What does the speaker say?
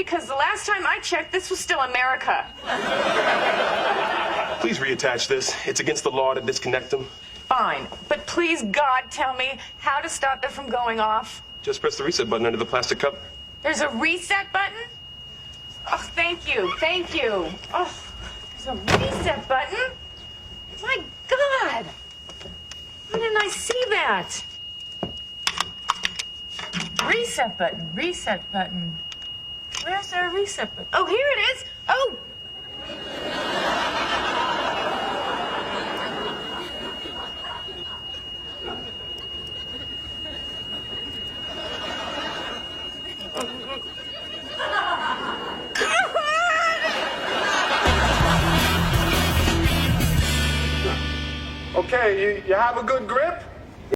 Because the last time I checked, this was still America. Please reattach this. It's against the law to disconnect them. Fine, but please, God, tell me how to stop it from going off. Just press the reset button under the plastic cup. There's a reset button? Oh, thank you, thank you. Oh, there's a reset button? My God! Why didn't I see that? Reset button, reset button. Where's our reset button? Oh, here it is. Oh! Okay, you have a good grip?